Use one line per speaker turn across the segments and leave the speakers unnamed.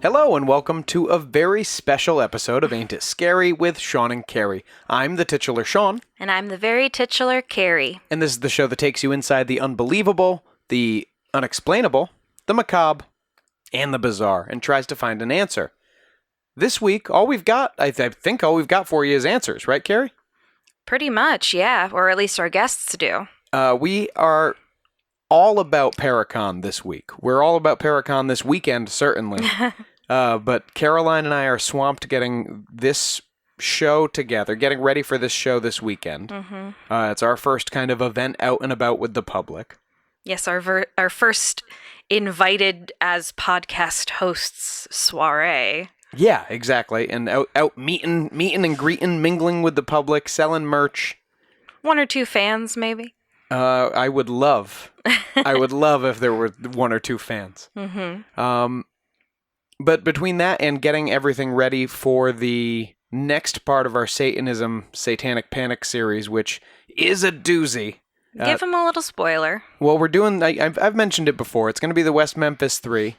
Hello and welcome to a very special episode of Ain't It Scary with Sean and Carrie. I'm the titular Sean.
And I'm the very titular Carrie.
And this is the show that takes you inside the unbelievable, the unexplainable, the macabre, and the bizarre, and tries to find an answer. This week, all we've got, I think all we've got for you is answers, right, Carrie?
Pretty much, yeah. Or at least our guests do.
We are all about ParaConn this week. We're all about ParaConn this weekend, certainly. But Caroline and I are swamped getting this show together, getting ready for this show this weekend. Mm-hmm. It's our first kind of event out and about with the public.
Yes, our first invited as podcast hosts soiree.
Yeah, exactly. And out meeting and greeting, mingling with the public, selling merch.
One or two fans, maybe.
I would love if there were one or two fans. Mm-hmm. But between that and getting everything ready for the next part of our Satanism Satanic Panic series, which is a doozy.
Give them a little spoiler.
Well, we're doing, I've mentioned it before, it's going to be the West Memphis 3.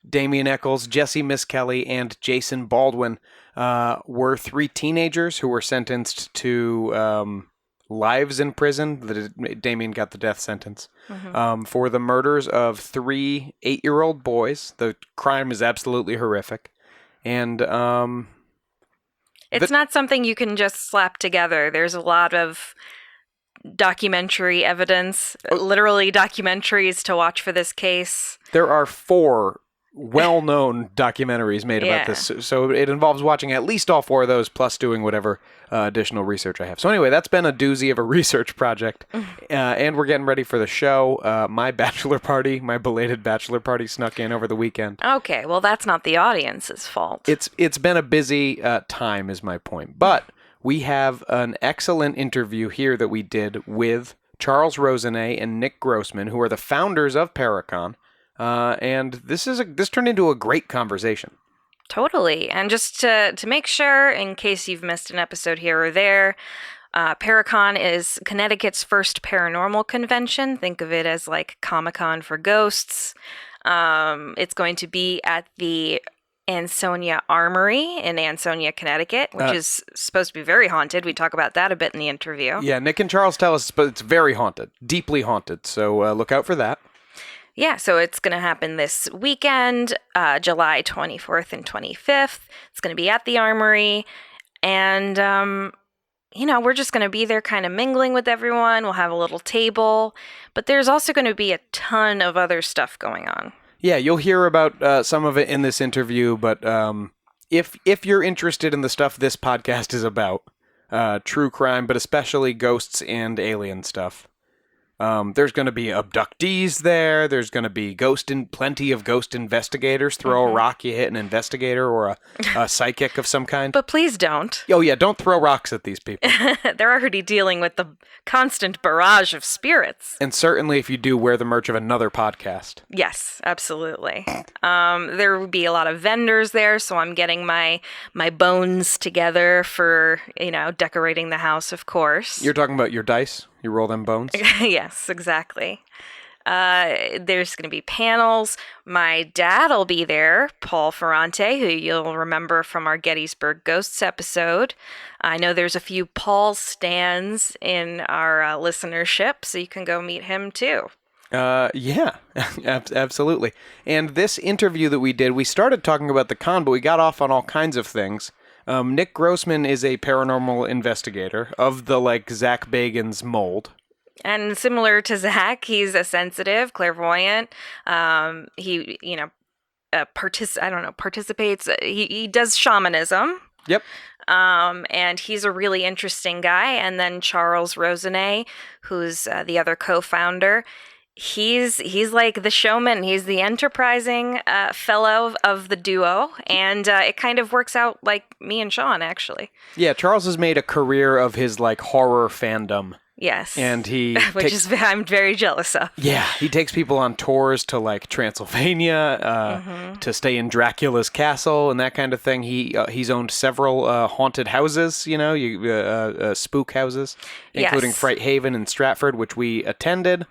Damien Eccles, Jesse Miss Kelly, and Jason Baldwin were 3 teenagers who were sentenced to lives in prison. Damien got the death sentence for the murders of 3 8-year-old boys. The crime is absolutely horrific. And
it's not something you can just slap together. There's a lot of documentary evidence, literally documentaries to watch for this case.
There are 4 well-known documentaries made about this, so it involves watching at least all 4 of those, plus doing whatever additional research I have. So anyway, that's been a doozy of a research project, and we're getting ready for the show. My belated bachelor party snuck in over the weekend.
Okay, well that's not the audience's fault.
It's been a busy time, is my point, but we have an excellent interview here that we did with Charles Rosenay and Nick Grossmann, who are the founders of ParaConn. And this turned into a great conversation.
Totally. And just to make sure, in case you've missed an episode here or there, ParaConn is Connecticut's first paranormal convention. Think of it as like Comic-Con for ghosts. It's going to be at the Ansonia Armory in Ansonia, Connecticut, which is supposed to be very haunted. We talk about that a bit in the interview.
Yeah, Nick and Charles tell us it's very haunted, deeply haunted. So look out for that.
Yeah, so it's going to happen this weekend, July 24th and 25th. It's going to be at the Armory, and, we're just going to be there kind of mingling with everyone. We'll have a little table, but there's also going to be a ton of other stuff going on. Yeah,
you'll hear about some of it in this interview, but if you're interested in the stuff this podcast is about, true crime, but especially ghosts and alien stuff, there's going to be abductees there. There's going to be plenty of ghost investigators. Throw a rock, you hit an investigator or a psychic of some kind.
But please don't.
Oh, yeah, don't throw rocks at these people.
They're already dealing with the constant barrage of spirits.
And certainly if you do, wear the merch of another podcast.
Yes, absolutely. There will be a lot of vendors there, so I'm getting my bones together for, decorating the house, of course.
You're talking about your dice? You roll them bones?
Yes, exactly. There's going to be panels. My dad will be there, Paul Ferrante, who you'll remember from our Gettysburg Ghosts episode. I know there's a few Paul stands in our listenership, so you can go meet him too.
Yeah, absolutely. And this interview that we did, we started talking about the con, but we got off on all kinds of things. Nick Grossmann is a paranormal investigator of the, Zach Bagans mold.
And similar to Zach, he's a sensitive, clairvoyant. He, participates. He does shamanism.
Yep.
And he's a really interesting guy. And then Charles Rosenay, who's the other co-founder, he's like the showman. He's the enterprising fellow of the duo, and it kind of works out like me and Sean, actually.
Yeah, Charles has made a career of his horror fandom.
Yes.
And
I'm very jealous of.
Yeah, he takes people on tours to Transylvania, to stay in Dracula's castle and that kind of thing. He's owned several haunted houses, spook houses, including Fright Haven and Stratford, which we attended.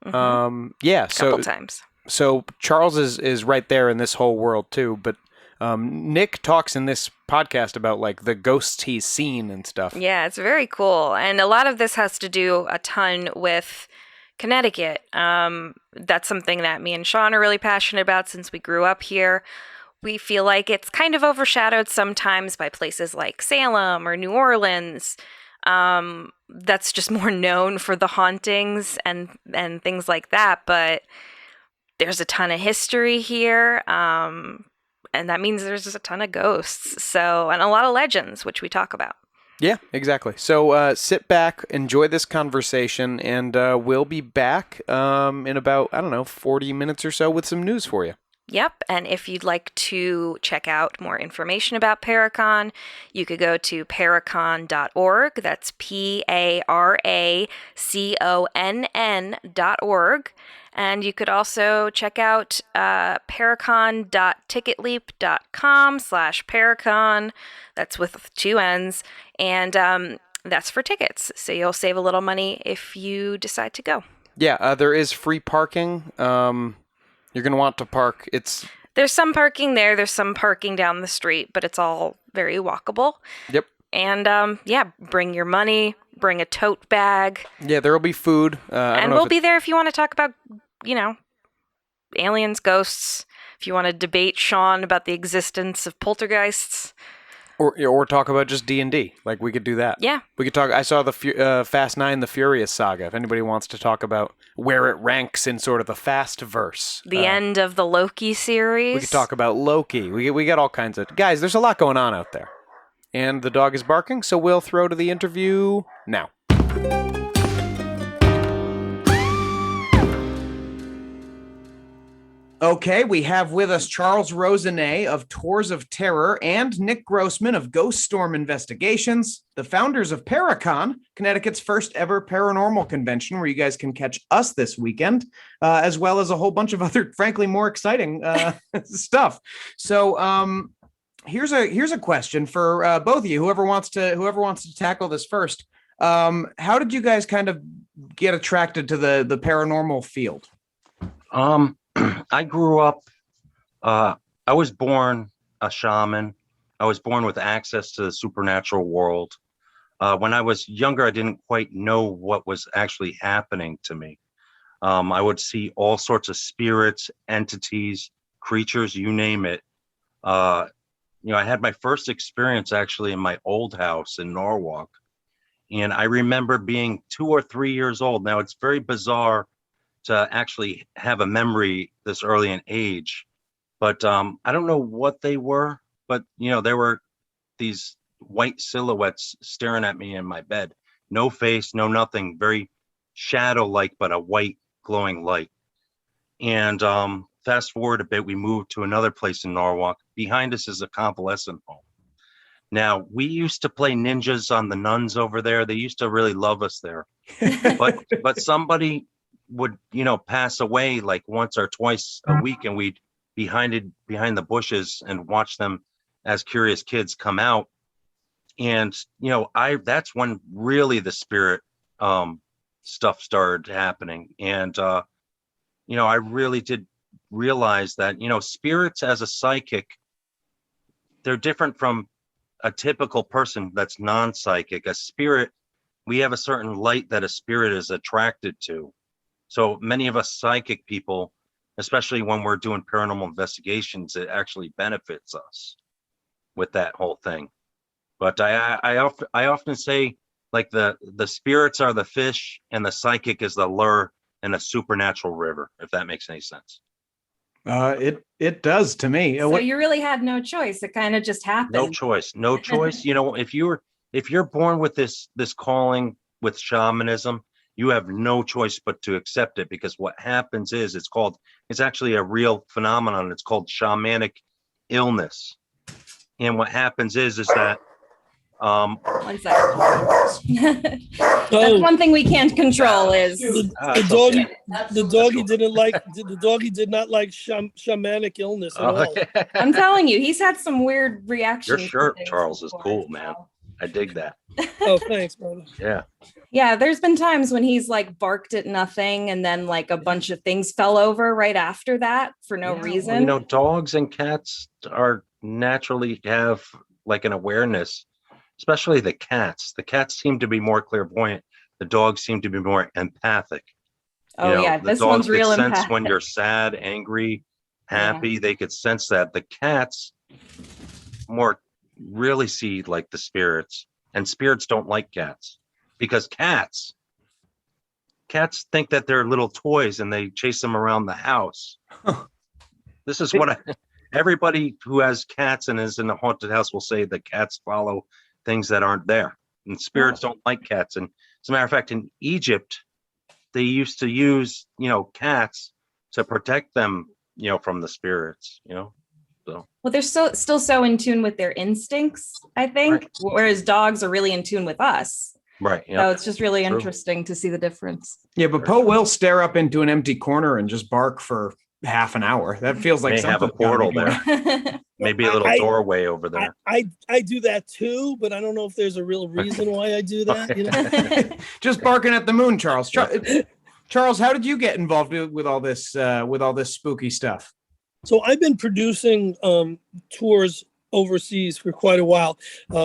Couple times.
So Charles is right there in this whole world too, but Nick talks in this podcast about like the ghosts he's seen and stuff.
Yeah, it's very cool. And a lot of this has to do a ton with Connecticut. That's something that me and Sean are really passionate about since we grew up here. We feel like it's kind of overshadowed sometimes by places like Salem or New Orleans. That's just more known for the hauntings and things like that. But there's a ton of history here. And that means there's a ton of ghosts. So, and a lot of legends, which we talk about.
Yeah, exactly. So sit back, enjoy this conversation, and we'll be back in about, 40 minutes or so with some news for you.
Yep, and if you'd like to check out more information about ParaConn, you could go to paracon.org. That's PARACONN.org. And you could also check out paracon.ticketleap.com/paracon. That's with 2 N's. And that's for tickets. So you'll save a little money if you decide to go.
Yeah, there is free parking. You're going to want to park.
There's some parking there. There's some parking down the street, but it's all very walkable.
Yep.
And bring your money, bring a tote bag.
Yeah, there will be food.
And we'll be there if you want to talk about, aliens, ghosts. If you want to debate Sean about the existence of poltergeists.
Or talk about just D&D. Like, we could do that.
Yeah.
We could talk. I saw the Fast 9, the Furious Saga. If anybody wants to talk about where it ranks in sort of the Fast verse.
The end of the Loki series.
We could talk about Loki. We got all kinds of... Guys, there's a lot going on out there. And the dog is barking, so we'll throw to the interview now. Okay, we have with us Charles Rosenay of Tours of Terror and Nick Grossmann of Ghost Storm Investigations, the founders of ParaConn, Connecticut's first ever paranormal convention, where you guys can catch us this weekend, as well as a whole bunch of other, frankly, more exciting stuff. So here's a question for both of you, whoever wants to tackle this first. How did you guys kind of get attracted to the paranormal field?
I grew up, I was born a shaman. I was born with access to the supernatural world. When I was younger, I didn't quite know what was actually happening to me. I would see all sorts of spirits, entities, creatures, you name it. I had my first experience actually in my old house in Norwalk. And I remember being 2 or 3 years old. Now, it's very bizarre to actually have a memory this early in age, but I don't know what they were, but there were these white silhouettes staring at me in my bed. No face, no nothing, very shadow-like, but a white glowing light. And fast forward a bit, we moved to another place in Norwalk. Behind us is a convalescent home. Now, we used to play ninjas on the nuns over there. They used to really love us there. But somebody would, pass away like once or twice a week, and we'd behind the bushes and watch them as curious kids come out. And, that's when really the spirit stuff started happening. And, I really did realize that, spirits as a psychic, they're different from a typical person that's non-psychic. A spirit, we have a certain light that a spirit is attracted to. So many of us psychic people, especially when we're doing paranormal investigations, it actually benefits us with that whole thing. But I often say, like, the spirits are the fish and the psychic is the lure in a supernatural river, if that makes any sense.
It does to me.
So you really had no choice. It kind of just happened.
No choice. If you're born with this calling with shamanism, you have no choice but to accept it, because what happens is it's actually a real phenomenon. It's called shamanic illness. And what happens is that
1 second. That's one thing we can't control is
the doggy did not like shamanic illness at all.
I'm telling you, he's had some weird reactions.
Your shirt, Charles, is cool, man. I dig that.
Oh, thanks, brother.
Yeah.
Yeah, there's been times when he's like barked at nothing and then like a bunch of things fell over right after that for no
Yeah,
reason.
well, dogs and cats are naturally have like an awareness, especially the cats. The cats seem to be more clairvoyant. The dogs seem to be more empathic.
Oh yeah,
The
this
dogs
one's
could
real
sense
empathic.
when you're sad, angry, happy. They could sense that. The cats more really see like the spirits, and spirits don't like cats because cats think that they're little toys and they chase them around the house. This is what everybody who has cats and is in a haunted house will say that cats follow things that aren't there, and spirits don't like cats. And as a matter of fact, in Egypt, they used to use, cats to protect them, from the spirits, so.
Well, they're still so in tune with their instincts, I think,
Right.
whereas dogs are really in tune with us.
Right. Yeah.
So it's just really
True.
interesting to see the difference.
Yeah, but Poe will stare up into an empty corner and just bark for half an hour. That feels like
May have a
something's gotta be
portal
going-
there. Maybe a little doorway over there.
I do that too, but I don't know if there's a real reason why I do that.
Just barking at the moon, Charles. Charles, how did you get involved with all this spooky stuff?
So I've been producing tours overseas for quite a while.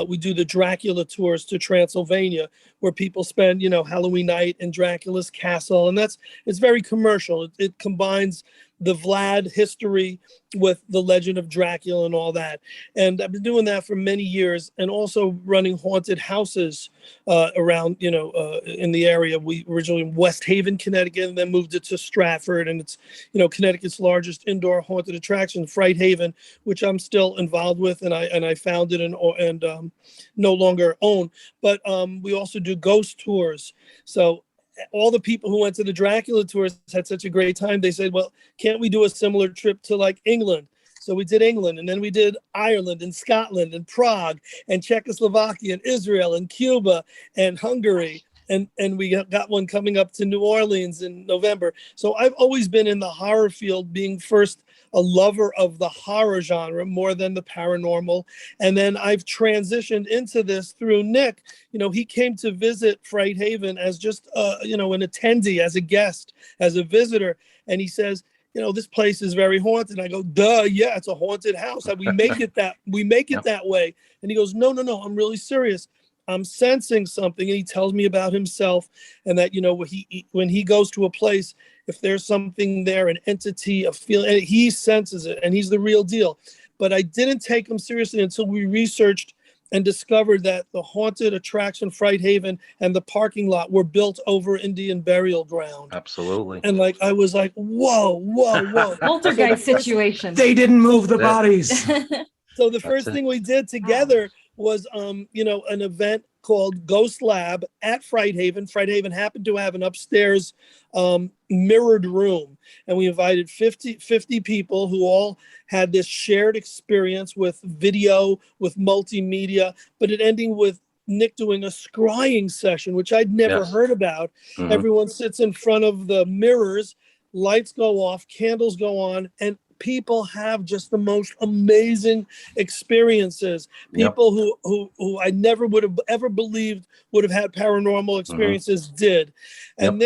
We do the Dracula tours to Transylvania, where people spend, Halloween night in Dracula's castle, and it's very commercial. It combines the Vlad history with the legend of Dracula and all that. And I've been doing that for many years, and also running haunted houses around, in the area. We originally in West Haven, Connecticut, and then moved it to Stratford, and it's, Connecticut's largest indoor haunted attraction, Fright Haven, which I'm still involved with, and I founded and no longer own. But we also do ghost tours. So all the people who went to the Dracula tours had such a great time. They said, well, can't we do a similar trip to like England? So we did England, and then we did Ireland and Scotland and Prague and Czechoslovakia and Israel and Cuba and Hungary. And we got one coming up to New Orleans in November. So I've always been in the horror field, being first a lover of the horror genre more than the paranormal. And then I've transitioned into this through Nick. He came to visit Fright Haven as just, an attendee, as a guest, as a visitor. And he says, this place is very haunted. I go, duh, yeah, it's a haunted house. We make it that way. And he goes, no, I'm really serious. I'm sensing something. And he tells me about himself, and that, when he goes to a place, if there's something there, an entity, a feeling, and he senses it, and he's the real deal. But I didn't take him seriously until we researched and discovered that the haunted attraction Fright Haven and the parking lot were built over Indian burial ground.
Absolutely.
And I was like, whoa.
Poltergeist situation.
They didn't move the bodies.
So the first thing we did together was, an event called Ghost Lab at Fright Haven. Fright Haven happened to have an upstairs mirrored room, and we invited 50 people who all had this shared experience with video, with multimedia, but it ending with Nick doing a scrying session, which I'd never heard about. Mm-hmm. Everyone sits in front of the mirrors, lights go off, candles go on, and people have just the most amazing experiences. People who I never would have ever believed would have had paranormal experiences did. And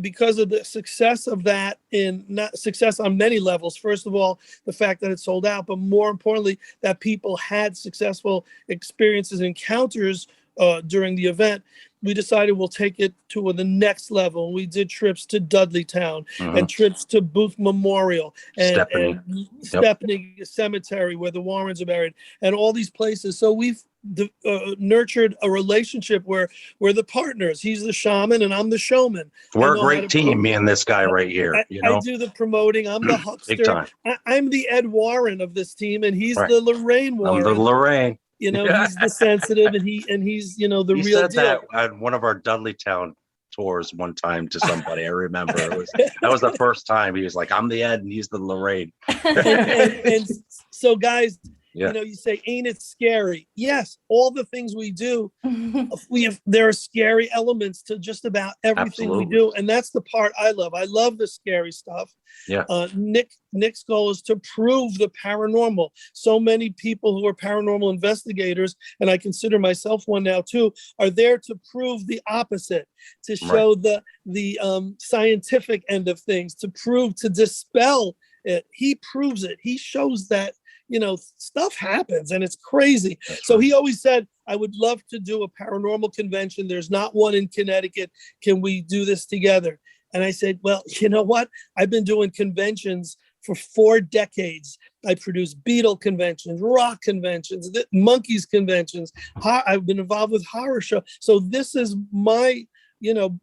because of the success of that, not success on many levels, first of all, the fact that it sold out, but more importantly, that people had successful experiences, encounters during the event, we decided we'll take it to the next level. We did trips to Dudleytown and trips to Booth Memorial and Stepney Cemetery, where the Warrens are buried, and all these places. So we've nurtured a relationship where we're the partners. He's the shaman and I'm the showman.
We're a great team, me and this guy right here.
I do the promoting. I'm the huckster.
Big time.
I'm the Ed Warren of this team, and he's the Lorraine Warren.
I'm the Lorrain.
He's the sensitive, and he's the real
said
deal.
That at one of our Dudleytown tours one time to somebody. I remember that was the first time he was like, "I'm the Ed and he's the Lorraine."
and so, guys,
Yeah.
You say, ain't it scary? Yes, all the things we do, there are scary elements to just about everything we
Absolutely.
do. And that's the part I love. I love the scary stuff.
Yeah.
Nick's goal is to prove the paranormal. So many people who are paranormal investigators, and I consider myself one now too, are there to prove the opposite, to show the scientific end of things, to dispel it. He proves it. He shows that stuff happens and it's crazy. So he always said, I would love to do a paranormal convention. There's not one in Connecticut. Can we do this together? And I said, well, you know what? I've been doing conventions for 4 decades. I produced Beatle conventions, rock conventions, monkeys conventions. I've been involved with horror show. So this is my,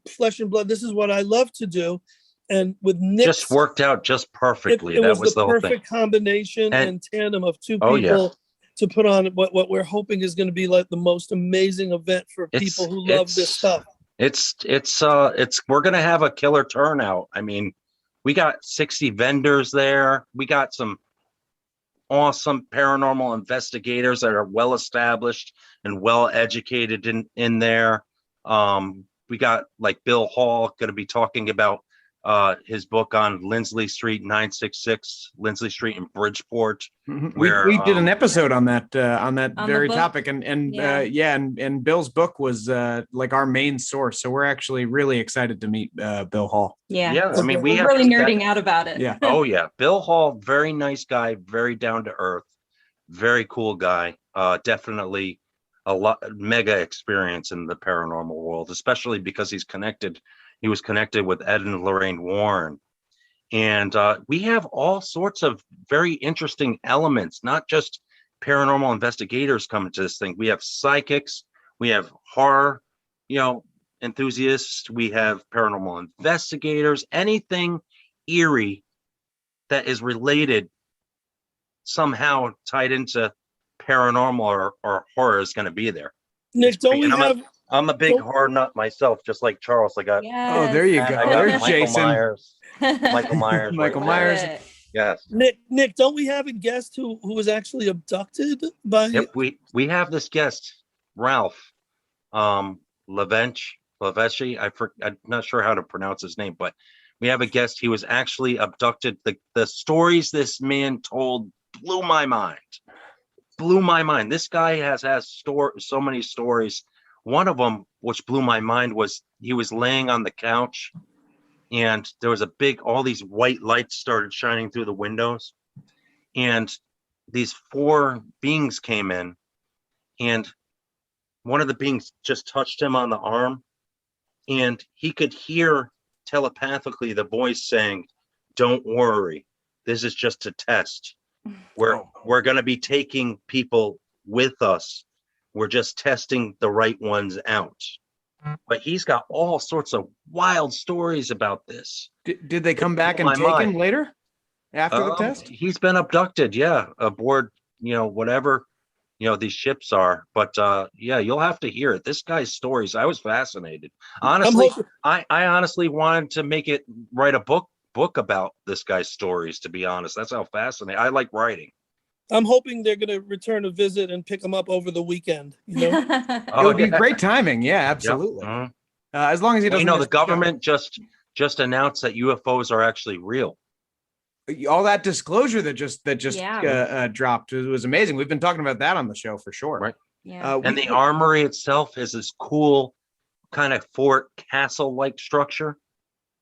flesh and blood. This is what I love to do. And with Nick,
just worked out just perfectly.
It
that was
the
whole
perfect
thing.
combination and tandem of two people to put on what we're hoping is going to be like the most amazing event for people who love this stuff.
We're going to have a killer turnout. I mean, we got 60 vendors there. We got some awesome paranormal investigators that are well established and well educated in there. We got like Bill Hall going to be talking about his book on Lindsley Street, 966 Lindsley Street in Bridgeport.
Where we did an episode on that very topic, and Bill's book was like our main source. So we're actually really excited to meet Bill Hall.
Yeah.
I mean,
we're really nerding out about it.
Yeah.
Oh yeah, Bill Hall, very nice guy, very down to earth, very cool guy. Definitely a mega experience in the paranormal world, especially because he was connected with Ed and Lorraine Warren. And we have all sorts of very interesting elements, not just paranormal investigators coming to this thing. We have psychics, we have horror, enthusiasts, we have paranormal investigators, anything eerie that is related somehow tied into paranormal or horror is going to be there.
Nick,
I'm a big horror nut myself, just like Charles. I got
oh, there you go. There's
Michael
Jason.
Michael Myers.
Michael Myers.
Yes.
Nick, don't we have a guest who was actually abducted by?
Yep, we have this guest, Ralph, Levench. I'm not sure how to pronounce his name, but we have a guest. He was actually abducted. The stories this man told blew my mind. This guy has so many stories. One of them, which blew my mind, was he was laying on the couch and there was all these white lights started shining through the windows. And these 4 beings came in, and one of the beings just touched him on the arm, and he could hear telepathically the voice saying, "Don't worry, this is just a test. We're going to be taking people with us. We're just testing the right ones out." But he's got all sorts of wild stories about this.
Did they come back and take him later after the test?
He's been abducted, aboard, whatever, these ships are. But you'll have to hear it. This guy's stories, I was fascinated. Honestly, I honestly wanted to write a book about this guy's stories, to be honest. That's how fascinating. I like writing.
I'm hoping they're going to return a visit and pick him up over the weekend.
It would be great timing. Yeah, absolutely.
Yep.
As long as he doesn't.
The government just announced that UFOs are actually real.
All that disclosure that just dropped was amazing. We've been talking about that on the show for sure.
Right.
Yeah.
And the armory itself is this cool kind of fort castle-like structure,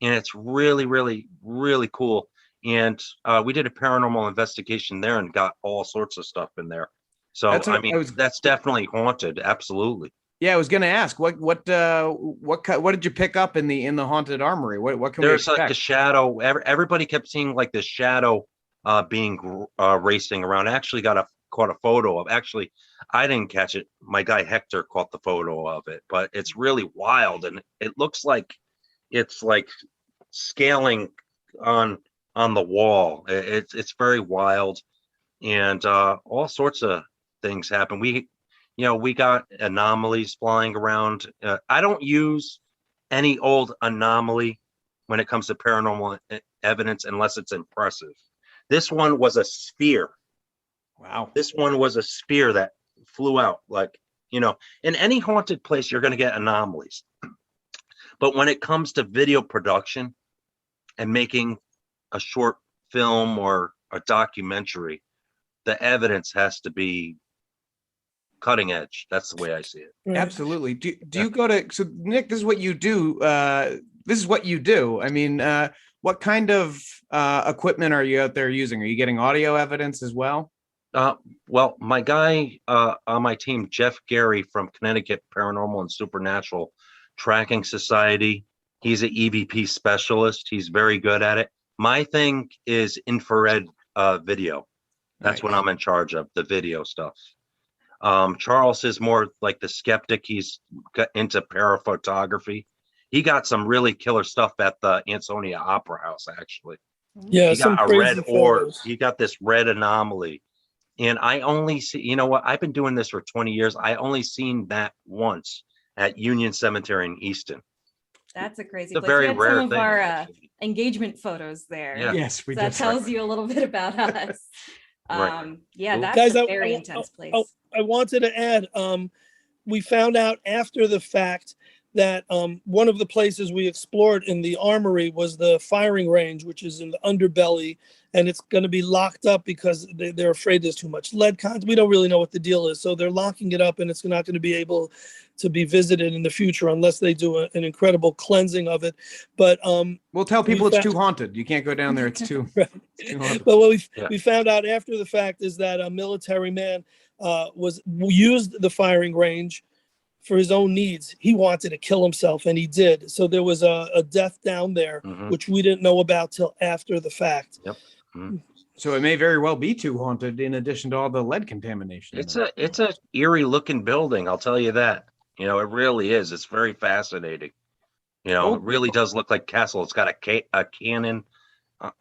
and it's really, really, really cool. And we did a paranormal investigation there and got all sorts of stuff in there. So that's definitely haunted. Absolutely.
Yeah, I was going to ask what did you pick up in the haunted armory? What can
there's
we expect?
Like a shadow. Everybody kept seeing like the shadow being racing around. I actually caught a photo of. Actually, I didn't catch it. My guy Hector caught the photo of it, but it's really wild, and it looks like it's like scaling on the wall. It's very wild, and all sorts of things happen. We got anomalies flying around. I don't use any old anomaly when it comes to paranormal evidence unless it's impressive. This one was a sphere
Wow.
This one was a spear that flew out. Like, in any haunted place, you're going to get anomalies. But when it comes to video production and making a short film or a documentary, the evidence has to be cutting edge. That's the way I see it.
Absolutely. Do you go to, so Nick, this is what you do. I mean, what kind of equipment are you out there using? Are you getting audio evidence as well?
Well, my guy on my team, Jeff Gary from Connecticut Paranormal and Supernatural Tracking Society, he's an EVP specialist. He's very good at it. My thing is infrared video. That's what I'm in charge of, the video stuff. Charles is more like the skeptic. He's got into paraphotography. He got some really killer stuff at the Ansonia Opera House, actually.
Yeah,
He
some
got a
crazy
red orb.
photos.
He got this red anomaly. And I only see, you know what? I've been doing this for 20 years. I only seen that once at Union Cemetery in Easton.
That's a crazy
It's a
place.
very
We had
rare
some of
thing,
our
actually.
engagement photos there.
Yeah.
Yes, we
So that
did.
tells you a little bit about us.
Right.
Yeah,
Cool.
that's
Guys,
a very intense place.
I wanted to add, we found out after the fact that one of the places we explored in the armory was the firing range, which is in the underbelly, and it's going to be locked up because they're afraid there's too much lead content. We don't really know what the deal is, so they're locking it up, and it's not going to be able to be visited in the future unless they do an incredible cleansing of it. But
We'll tell people it's too haunted. You can't go down there. It's too,
Right.
it's too haunted.
But what
Yeah.
we found out after the fact is that a military man used the firing range for his own needs. He wanted to kill himself, and he did. So there was a death down there,
Mhm.
which we didn't know about till after the fact.
Yep. Mhm.
So it may very well be too haunted in addition to all the lead contamination.
It's a eerie looking building. I'll tell you that. It really is. It's very fascinating. It really does look like castle. It's got a cannon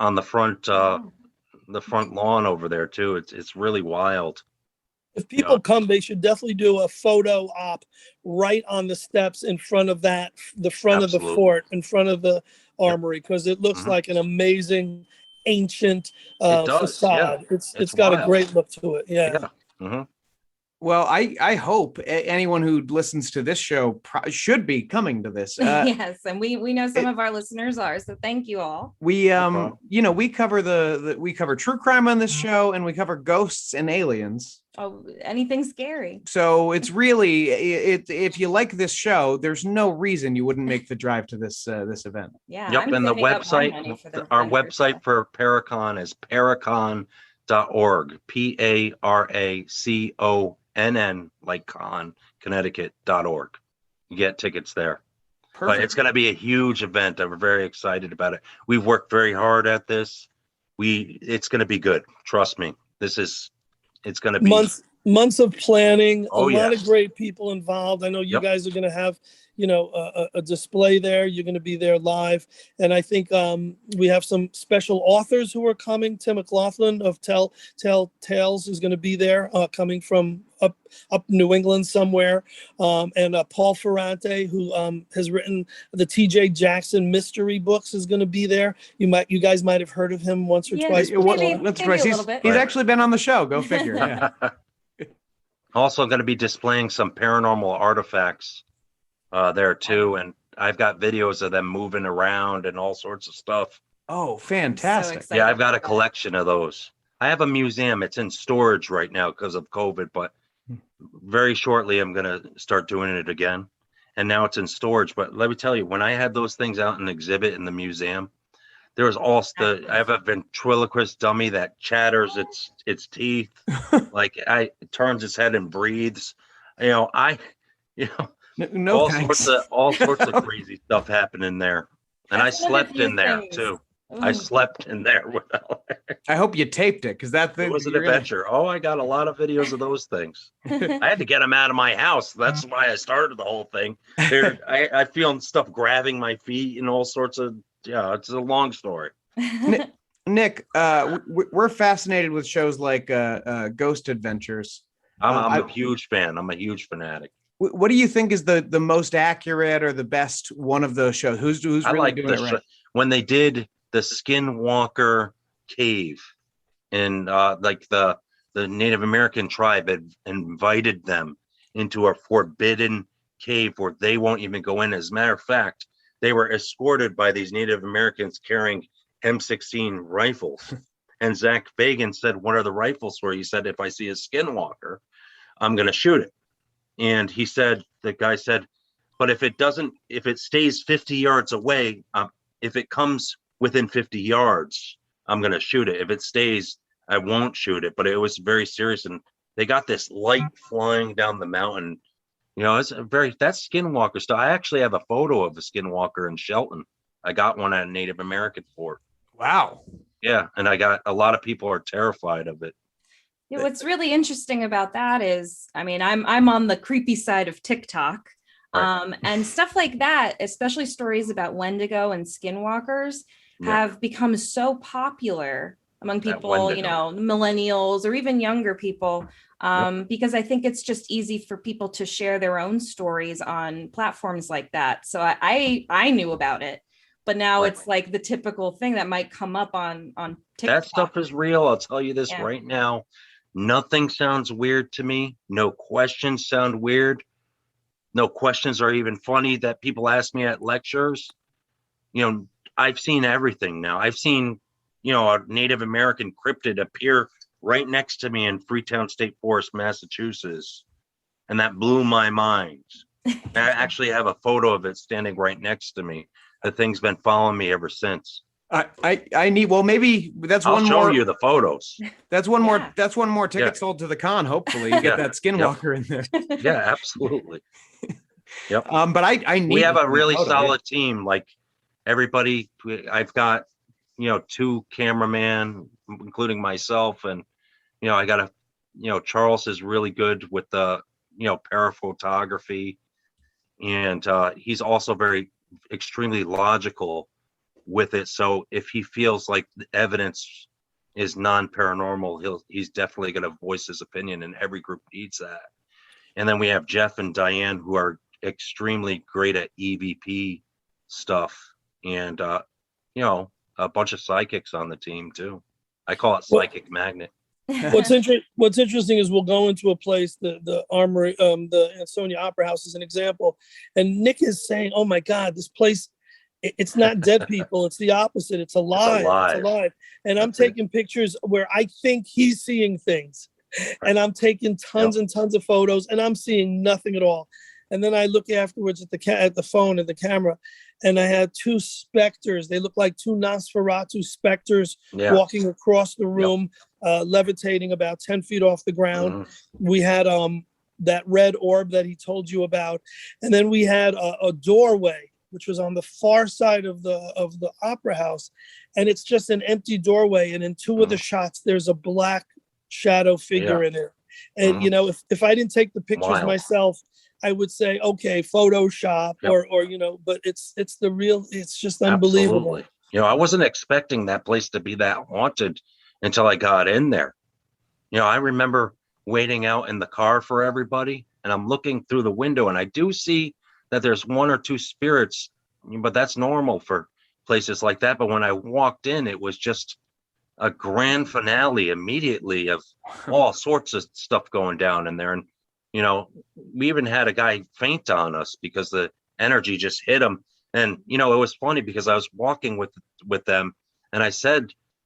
on the front lawn over there too. It's really wild.
If people come, they should definitely do a photo op right on the steps in front of the front of the
Absolutely.
fort, in front of the armory, because it looks
Mhm.
like an amazing ancient
It does,
facade.
yeah.
It's got
wild.
a great look to it. Yeah.
Mhm.
Well, I hope anyone who listens to this show should be coming to this.
Yes, and we know some of our listeners are, so thank you all.
We
problem.
we cover we cover true crime on this show, and we cover ghosts and aliens.
Oh, anything scary.
So it's really if you like this show, there's no reason you wouldn't make the drive to this event.
Yeah.
Yep.
I'm
And the
saving up my money
website,
for the
our
vendors,
website
so.
for ParaConn is paracon.org. PARACONN, like con, Connecticut.org. You get tickets there. But it's going to be a huge event. I'm very excited about it. We've worked very hard at this. It's going to be good. Trust me. It's going to be
months of planning, a lot of
yes.
great people involved. I know you
Yep.
guys are going to have, a display there. You're going to be there live. And I think we have some special authors who are coming. Tim McLaughlin of Tell Tales is going to be there, coming from up New England somewhere. And Paul Ferrante, who has written the TJ Jackson mystery books, is going to be there. You guys might have heard of him once or twice.
maybe-
before.
maybe
That's
a
right.
little bit.
He's
Right.
actually been on the show. Go figure. Yeah.
also going to be displaying some paranormal artifacts there too. And I've got videos of them moving around and all sorts of stuff.
Oh, fantastic.
excited.
Yeah, I've got a
about that.
collection of those. I have a museum. It's in storage right now because of COVID, but very shortly I'm going to start doing it again. And now it's in storage. But let me tell you, when I had those things out in exhibit in the museum, there was I have a ventriloquist dummy that chatters its teeth, like it turns its head and breathes.
No thanks.
all sorts of crazy stuff happening there. And I
That's one of the
slept
few
in there
things.
too.
Ooh.
I slept in there.
I hope you taped it because
It was an adventure. Oh, I got a lot of videos of those things. I had to get them out of my house. That's why I started the whole thing. I feel stuff grabbing my feet and all sorts of, it's a long story.
Nick, we're fascinated with shows like Ghost Adventures.
I'm a huge fan. I'm a huge fanatic.
What do you think is the most accurate or the best one of those shows? Who's
I
really
like
doing it right?
when they did the Skinwalker cave and like the the Native American tribe had invited them into a forbidden cave where they won't even go in. As a matter of fact, they were escorted by these Native Americans carrying M16 rifles. And Zach Fagan said, "What are the rifles for?" He said, "If I see a skinwalker, I'm going to shoot it." And he said, the guy said, "But if it stays 50 yards away, if it comes within 50 yards, I'm going to shoot it. If it stays, I won't shoot it." But it was very serious. And they got this light flying down the mountain. It's that's skinwalker stuff. I actually have a photo of a skinwalker in Shelton. I got one at a Native American fort.
Wow.
Yeah. And I got a lot of people are terrified of it.
Yeah, what's really interesting about that is, I mean, I'm on the creepy side of TikTok,
Right.
and stuff like that, especially stories about Wendigo and skinwalkers, have become so popular among people, millennials or even younger people, because I think it's just easy for people to share their own stories on platforms like that. So I knew about it, but now it's like the typical thing that might come up on TikTok.
That stuff is real. I'll tell you this right now. Nothing sounds weird to me. No questions sound weird. No questions are even funny that people ask me at lectures. I've seen everything now. I've seen, a Native American cryptid appear right next to me in Freetown State Forest, Massachusetts. And that blew my mind. I actually have a photo of it standing right next to me. The thing's been following me ever since.
I need, well, maybe that's
I'll
one
show
more.
you the photos.
That's one more. That's one more ticket sold to the con. Hopefully, you get that skinwalker in there.
Yeah, absolutely. Yep.
But I need.
We have a really solid team. Like everybody, I've got 2 cameramen, including myself, and I got Charles is really good with the paraphotography, and he's also extremely logical with it. So if he feels like the evidence is non-paranormal, he's definitely going to voice his opinion, and every group needs that. And then we have Jeff and Diane, who are extremely great at EVP stuff, and a bunch of psychics on the team too. I call it psychic magnet.
What's interesting is we'll go into a place, the Armory, the Ansonia Opera House is an example, and Nick is saying, "Oh my God, this place, it's not dead people, it's the opposite. It's alive. It's alive." And I'm taking pictures where I think he's seeing things, and I'm taking tons and tons of photos, and I'm seeing nothing at all. And then I look afterwards at the phone and the camera, and I had 2 specters. They look like 2 Nosferatu specters walking across the room, levitating about 10 feet off the ground. We had that red orb that he told you about, and then we had a doorway, which was on the far side of the opera house, and it's just an empty doorway. And in 2 of the shots, there's a black shadow figure in it. And if I didn't take the pictures myself, I would say, okay, Photoshop or but it's the real. It's just unbelievable.
Absolutely. I wasn't expecting that place to be that haunted until I got in there. I remember waiting out in the car for everybody, and I'm looking through the window, and I do see that there's 1 or 2 spirits, but that's normal for places like that. But when I walked in, it was just a grand finale immediately of all sorts of stuff going down in there. And we even had a guy faint on us because the energy just hit him. And it was funny because I was walking with them, and I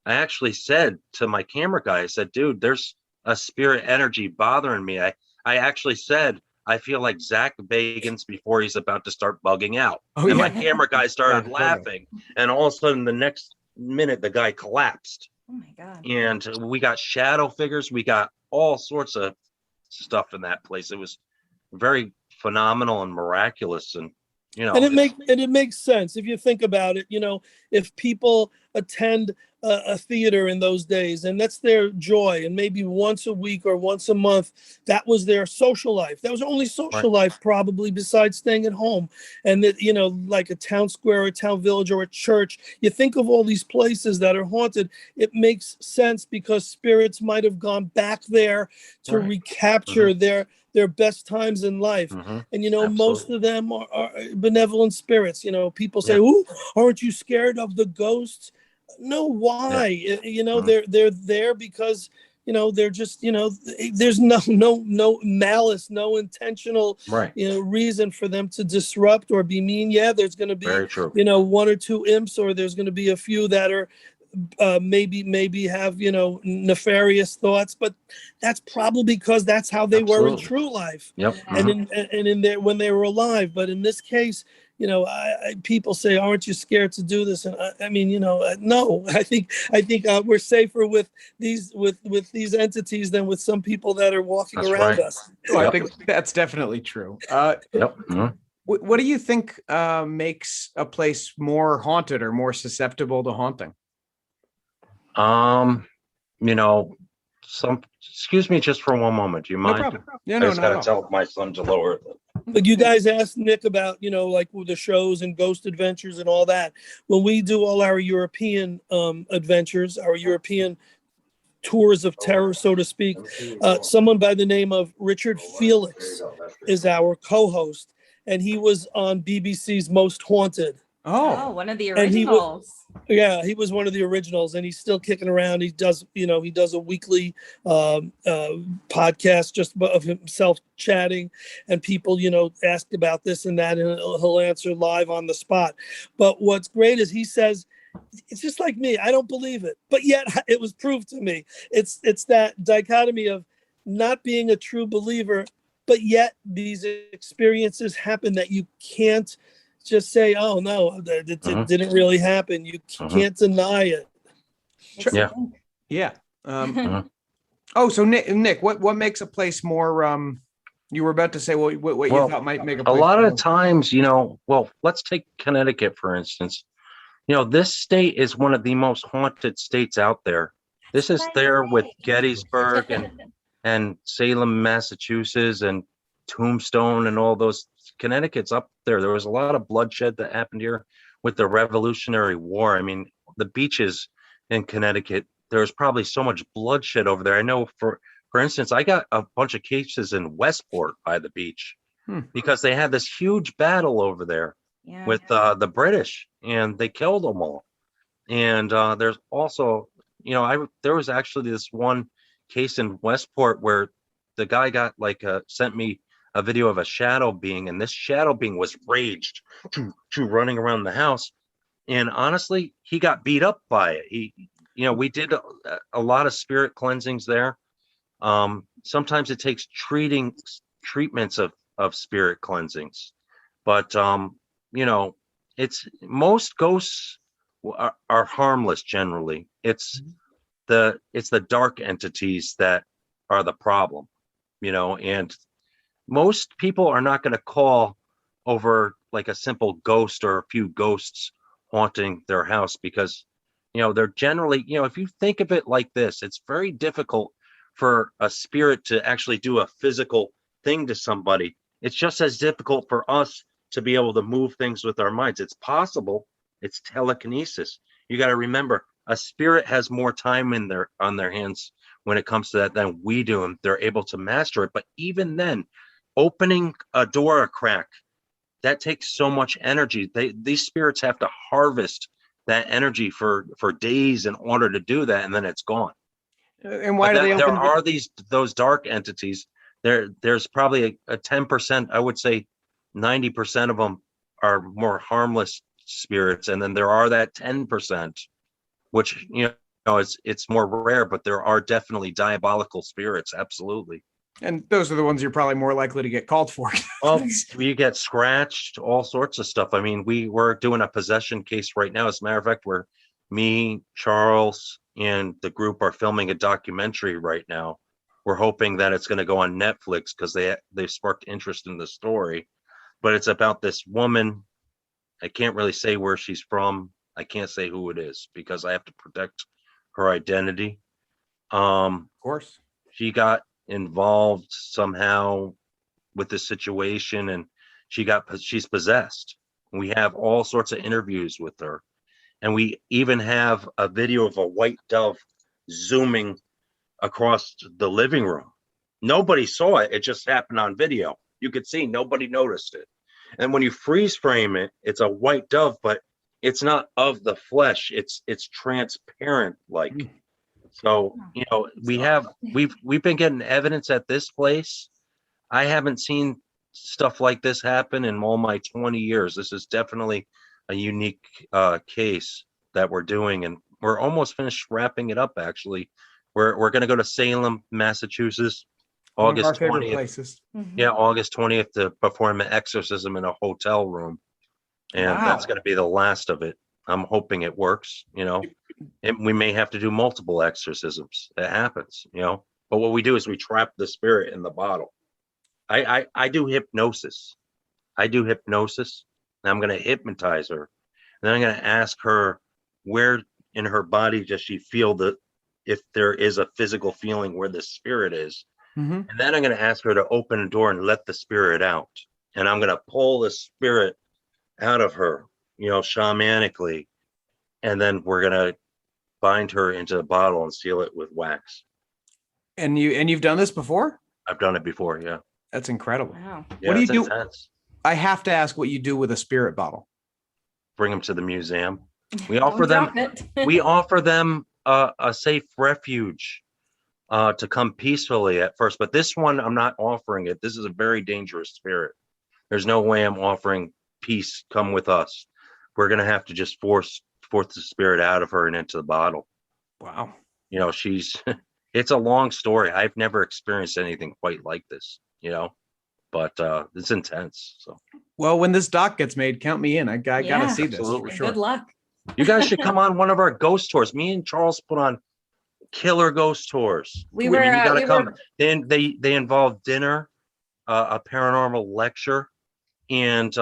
actually said to my camera guy, I said, "Dude, there's a spirit energy bothering me." I actually said, "I feel like Zach Bagans before he's about to start bugging out." And my camera guy started laughing, and all of a sudden the next minute the guy collapsed.
Oh my God.
And we got shadow figures, we got all sorts of stuff in that place. It was very phenomenal and miraculous, and
and it makes sense if you think about it. If people attend a theater in those days, and that's their joy, and maybe once a week or once a month, that was their social life. That was only social life probably, besides staying at home. And that, like a town square or a town village or a church, you think of all these places that are haunted. It makes sense because spirits might have gone back there to recapture their best times in life. And most of them are benevolent spirits. People say, "Ooh, aren't you scared of the ghosts?" No, why? They're there because they're just, there's no malice, no intentional,
Right.
reason for them to disrupt or be mean. Yeah, there's going to be,
Very true.
one or two imps, or there's going to be a few that are maybe have, nefarious thoughts, but that's probably because that's how they were in
Absolutely.
true life.
Yep.
And in there when they were alive. But in this case, people say, "Aren't you scared to do this?" And I mean, no. I think we're safer with these entities than with some people that are walking
That's
around
right.
us.
Oh, I think that's definitely true.
Yep. Mhm.
What do you think makes a place more haunted or more susceptible to haunting?
Excuse me just for one moment. Do you
No
mind?
problem. Yeah,
I
no,
just
not
gotta
at all.
tell my son to lower it.
But you guys asked Nick about, like with the shows and ghost adventures and all that. When we do all our European adventures, our European tours of terror, so to speak, someone by the name of Richard Felix is our co-host, and he was on BBC's Most Haunted.
Oh, one of the
And he
originals.
he was one of the originals, and he's still kicking around. He does a weekly podcast just of himself chatting, and people, ask about this and that, and he'll answer live on the spot. But what's great is he says, it's just like me. I don't believe it, but yet it was proved to me. It's that dichotomy of not being a true believer, but yet these experiences happen that you can't just say, "Oh no, it didn't really happen." You can't deny it.
Yeah.
Yeah. Oh, so Nick, what makes a place more? You were about to say what you thought might make a place.
A lot of times, let's take Connecticut for instance. This state is one of the most haunted states out there. This is there with Gettysburg and Salem, Massachusetts, and Tombstone and all those. Connecticut's up there. There was a lot of bloodshed that happened here with the Revolutionary War. I mean, the beaches in Connecticut, there's probably so much bloodshed over there. I know for instance, I got a bunch of cases in Westport by the beach because they had this huge battle over there with the British, and they killed them all. And there's also, there was actually this one case in Westport where the guy got sent me a video of a shadow being, and this shadow being was raged to running around the house. And honestly, he got beat up by it. We did a lot of spirit cleansings there. Sometimes it takes treatments of spirit cleansings, but it's most ghosts are harmless generally. It's the dark entities that are the problem, and most people are not going to call over like a simple ghost or a few ghosts haunting their house because, they're generally, if you think of it like this, it's very difficult for a spirit to actually do a physical thing to somebody. It's just as difficult for us to be able to move things with our minds. It's possible. It's telekinesis. You got to remember, a spirit has more time on their hands when it comes to that than we do, and they're able to master it. But even then, opening a door a crack, that takes so much energy. These spirits have to harvest that energy for days in order to do that, and then it's gone.
And why do they
there
open?
Are those dark entities? There's probably a 10%. I would say 90% of them are more harmless spirits, and then there are that 10%, which it's more rare, but there are definitely diabolical spirits. Absolutely.
And those are the ones you're probably more likely to get called for.
Well, you get scratched, all sorts of stuff. I mean, we're doing a possession case right now. As a matter of fact, where me, Charles, and the group are filming a documentary right now. We're hoping that it's going to go on Netflix because they've sparked interest in the story. But it's about this woman. I can't really say where she's from. I can't say who it is because I have to protect her identity.
Of course.
She got involved somehow with this situation, and she's possessed. We have all sorts of interviews with her, and we even have a video of a white dove zooming across the living room. Nobody saw it. It just happened on video. You could see nobody noticed it. And when you freeze frame it, it's a white dove, but it's not of the flesh. It's transparent like. So, we've been getting evidence at this place. I haven't seen stuff like this happen in all my 20 years. This is definitely a unique case that we're doing, and we're almost finished wrapping it up. Actually, we're going to go to Salem, Massachusetts,
One of our
August
favorite
20th.
places.
Yeah, August 20th to perform an exorcism in a hotel room, and that's going to be the last of it. I'm hoping it works. We may have to do multiple exorcisms. It happens. But what we do is we trap the spirit in the bottle. I do hypnosis. And I'm going to hypnotize her. And then I'm going to ask her where in her body does she feel if there is a physical feeling where the spirit is. And then I'm going to ask her to open a door and let the spirit out. And I'm going to pull the spirit out of her, shamanically. And then we're going to bind her into a bottle and seal it with wax.
And you've done this before?
I've done it before. Yeah.
That's incredible.
Wow.
Yeah,
what do you do?
Intense.
I have to ask what you do with a spirit bottle.
Bring them to the museum. We offer them a safe refuge to come peacefully at first. But this one, I'm not offering it. This is a very dangerous spirit. There's no way I'm offering peace. Come with us. We're going to have to just force the spirit out of her and into the bottle.
Wow.
It's a long story. I've never experienced anything quite like this, but it's intense. So,
well, when this doc gets made, count me in. I gotta see this for sure.
Good luck.
You guys should come on one of our ghost tours. Me and Charles put on killer ghost tours. You gotta come. Then they involve dinner, a paranormal lecture, and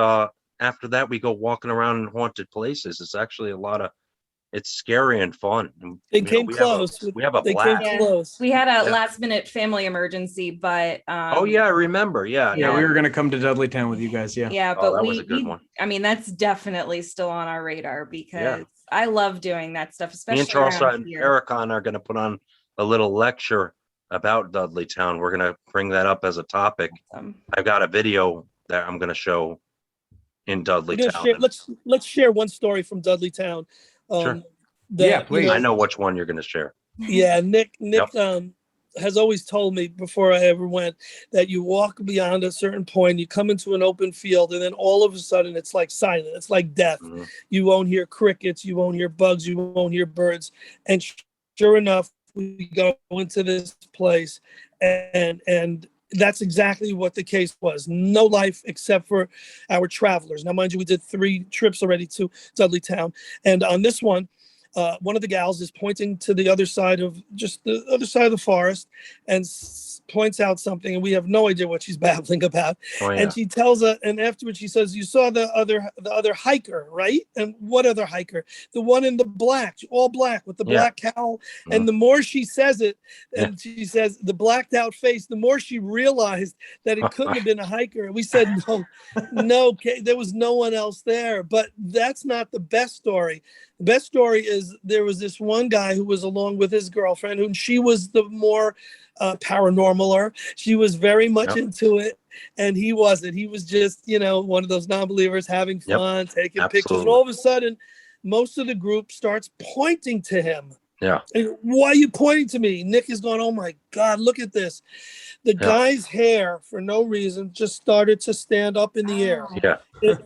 after that we go walking around in haunted places. It's actually it's scary and fun.
They came close.
We have a blast.
Came close. We had a last minute family emergency, but
oh yeah, I remember. Yeah,
we were gonna come to Dudleytown with you guys. Yeah,
but that was a good one.
I mean, that's definitely still on our radar because I love doing that stuff, especially.
Me and Charles and ParaConn are gonna put on a little lecture about Dudleytown. We're gonna bring that up as a topic. Awesome. I've got a video that I'm gonna show in Dudleytown.
Let's share one story from Dudleytown.
Sure.
Please.
I know which one you're going to share.
Yeah, Nick has always told me before I ever went that you walk beyond a certain point, you come into an open field, and then all of a sudden it's like silent. It's like death. Mm-hmm. You won't hear crickets, you won't hear bugs, you won't hear birds. And sure enough, we go into this place, and that's exactly what the case was. No life except for our travelers. Now, mind you, we did 3 trips already to Dudleytown. And on this one of the gals is pointing to the other side of the forest and points out something, and we have no idea what she's babbling about. Oh, yeah. And she tells us, and afterwards she says, "You saw the other hiker, right?" And what other hiker? The one in the black, all black with the black cowl. Mm-hmm. And the more she says it, and she says the blacked out face, the more she realized that it couldn't have been a hiker. And we said, no, there was no one else there. But that's not the best story. The best story is there was this one guy who was along with his girlfriend, and she was the more paranormaler. She was very much into it, and he wasn't. He was just, one of those non-believers having fun, taking pictures. And all of a sudden, most of the group starts pointing to him.
Yeah.
And why are you pointing to me? Nick is going, "Oh my God, look at this." The guy's hair, for no reason, just started to stand up in the air.
Yeah.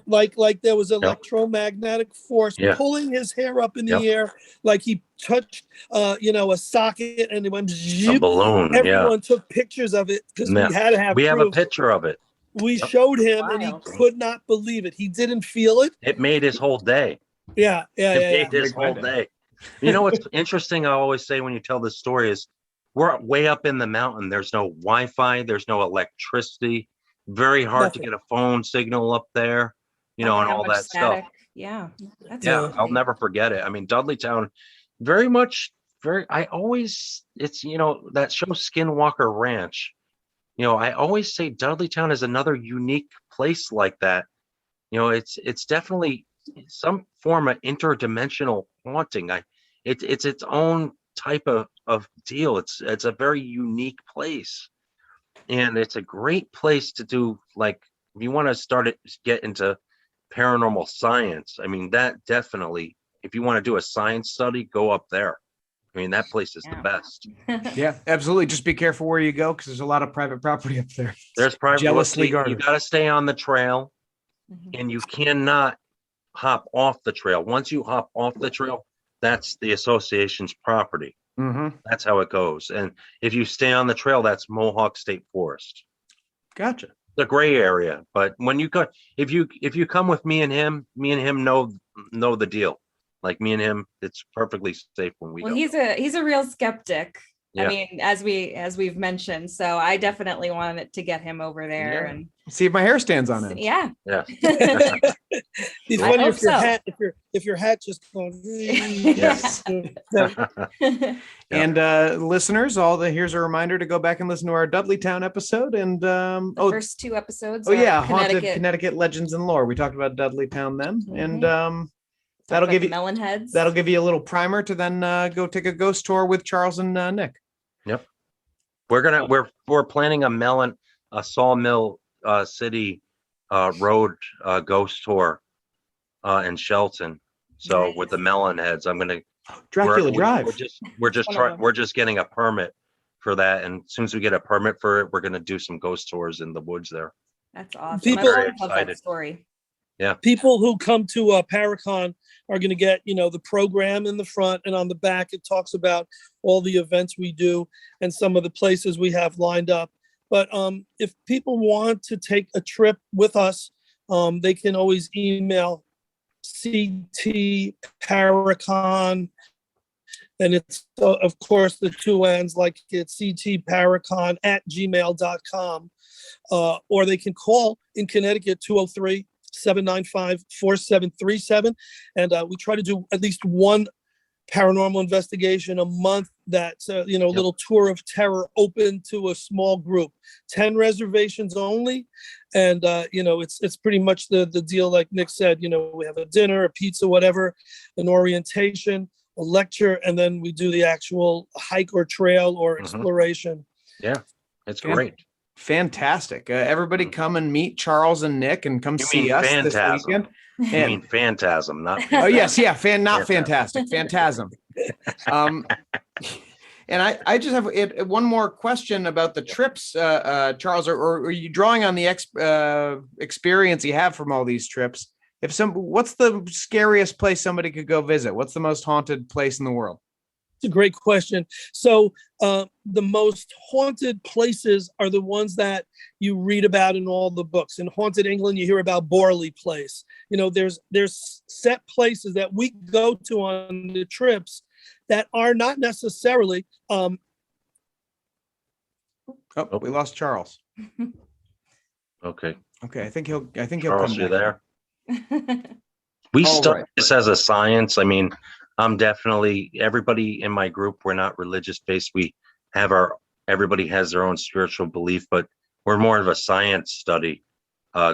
Like there was electromagnetic force pulling his hair up in the air, like he touched, a socket, and it went
a balloon.
Everyone took pictures of it because we had to have.
We have a picture of it.
We showed him, and he could not believe it. He didn't feel it.
It made his whole day.
Yeah.
It made his whole day. You know what's interesting? I always say when you tell this story is we're way up in the mountain. There's no Wi-Fi. There's no electricity. Very hard to get a phone signal up there, and all that static stuff.
Yeah.
I'll never forget it. I mean, Dudleytown, it's, that show Skinwalker Ranch. I always say Dudleytown is another unique place like that. It's definitely some form of interdimensional haunting. It's its own type of deal. It's a very unique place, and it's a great place to do, like, if you want to get into paranormal science. I mean, that definitely, if you want to do a science study, go up there, I mean, that place is the best.
Yeah, absolutely. Just be careful where you go because there's a lot of private property up there.
There's private.
Jealously
You
guarded.
got to stay on the trail,
Mhm.
and you cannot hop off the trail. Once you hop off the trail, that's the association's property.
Mm-hmm.
That's how it goes. And if you stay on the trail, that's Mohawk State Forest.
Gotcha.
The gray area. But when you go, if you come with me and him know the deal. Like me and him, it's perfectly safe when we
Well,
go.
he's a real skeptic.
Yeah.
I mean, as we've mentioned, so I definitely wanted to get him over there
Yeah.
and
See if my hair stands on it.
yeah.
Yeah.
It's
I
funny
hope
if your
so.
hat, if your hat just going.
Yes.
And listeners, here's a reminder to go back and listen to our Dudleytown episode. And
First 2 episodes.
oh
are
yeah, haunted Connecticut legends and lore. We talked about Dudleytown then, and that'll give you
melon heads.
That'll give you a little primer to then go take a ghost tour with Charles and Nick.
Yep. We're planning a Sawmill City Road ghost tour in Shelton. So
Nice.
with the melon heads, I'm gonna
Dracula Drive.
we're just getting a permit for that, and as soon as we get a permit for it, we're gonna do some ghost tours in the woods there.
That's awesome.
People-
I
Very
love that
excited.
story.
People who come to ParaConn are going to get, the program in the front, and on the back it talks about all the events we do and some of the places we have lined up. But if people want to take a trip with us, they can always email CT_ParaConn, and it's of course the 2 ends, like it's ctparacon@gmail.com, or they can call in Connecticut 203-795-4737, and we try to do at least one paranormal investigation a month. That's a little tour of terror open to a small group, 10 reservations only. And it's pretty much the deal, like Nick said. We have a dinner, a pizza, whatever, an orientation, a lecture, and then we do the actual hike or trail or exploration.
Yeah, it's
Fan-
great.
Fantastic. Everybody come and meet Charles and Nick and come
You
see
mean
us this
phantasm.
weekend.
I mean, phantasm, not.
Oh yes, yeah, not
Fantastic.
fantastic, phantasm. And I just have one more question about the trips, Charles. Or are you drawing on the experience you have from all these trips? What's the scariest place somebody could go visit? What's the most haunted place in the world?
It's a great question. So the most haunted places are the ones that you read about in all the books. In Haunted England, you hear about Borley Place. There's set places that we go to on the trips that are not necessarily.
Oh, we lost Charles.
Okay.
Okay, I think he'll
Charles,
come
you
back.
there? We
All
study
right.
this as a science. I mean, I'm definitely, everybody in my group, we're not religious based. Everybody has their own spiritual belief, but we're more of a science study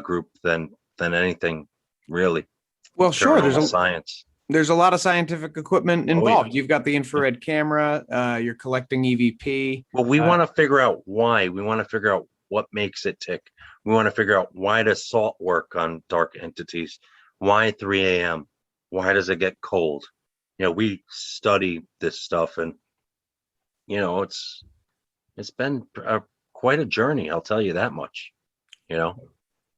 group than anything really.
Well, sure.
Paranormal science.
There's a lot of scientific equipment
Oh, yeah.
involved. You've got the infrared camera. You're collecting EVP.
Well, we want to figure out why. We want to figure out what makes it tick. We want to figure out why does salt work on dark entities? Why 3 a.m.? Why does it get cold? We study this stuff, and it's been quite a journey. I'll tell you that much.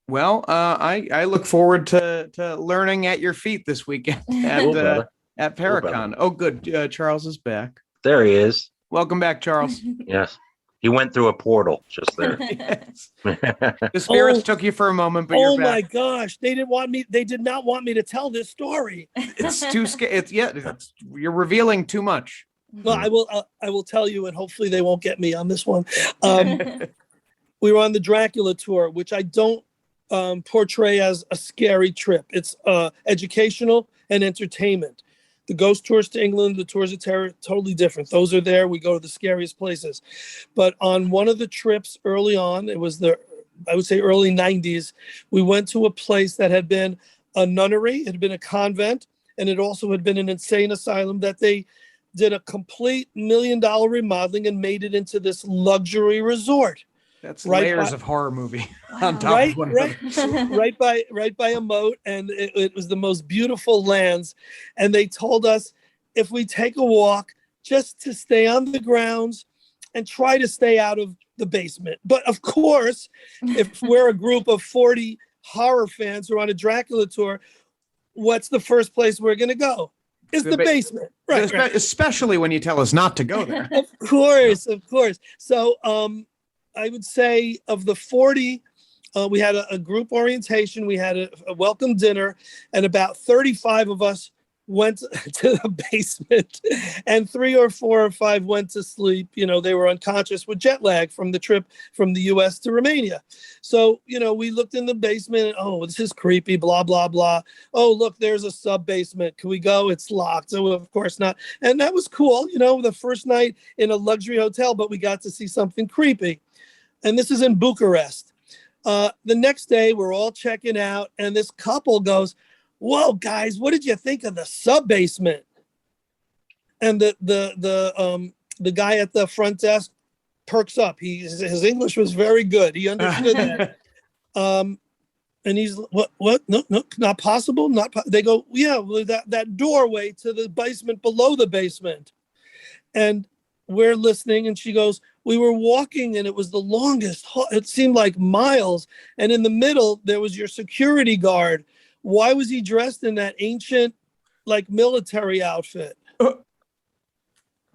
Well, I look forward to learning at your feet this weekend at ParaConn. Oh, good. Charles is back.
There he is.
Welcome back, Charles.
Yes, he went through a portal just there.
Yes. The spirits took you for a moment, but you're back.
My gosh, they did not want me to tell this story.
It's too scary. You're revealing too much.
Well, I will tell you, and hopefully they won't get me on this one. We were on the Dracula tour, which I don't portray as a scary trip. It's educational and entertainment. The ghost tours to England, the tours of terror, totally different. Those are there. We go to the scariest places. But on one of the trips early on, it was I would say early 90s, we went to a place that had been a nunnery, it had been a convent, and it also had been an insane asylum that they did a complete $1 million remodeling and made it into this luxury resort.
That's
Right
layers
by-
of horror movie
Wow.
on top of one another.
right by a moat, and it was the most beautiful lands. And they told us if we take a walk, just to stay on the grounds and try to stay out of the basement. But of course, if we're a group of 40 horror fans who are on a Dracula tour, what's the first place we're going to go? Is the basement. Right,
Especially when you tell us not to go there.
Of course. So I would say of the 40, we had a group orientation, we had a welcome dinner, and about 35 of us went to the basement, and 3 or 4 or 5 went to sleep. They were unconscious with jet lag from the trip from the US to Romania. So, we looked in the basement and, oh, this is creepy, blah, blah, blah. Oh, look, there's a sub basement. Can we go? It's locked. So of course not. And that was cool, the first night in a luxury hotel, but we got to see something creepy. And this is in Bucharest. The next day we're all checking out, and this couple goes, "Whoa, guys, what did you think of the sub basement?" And the guy at the front desk perks up. His English was very good. He understood that. And he's, what? No, not possible. They go, "Yeah, well, that doorway to the basement below the basement." And we're listening, and she goes, "We were walking, and it was the longest. It seemed like miles. And in the middle, there was your security guard. Why was he dressed in that ancient, military outfit?" Wow.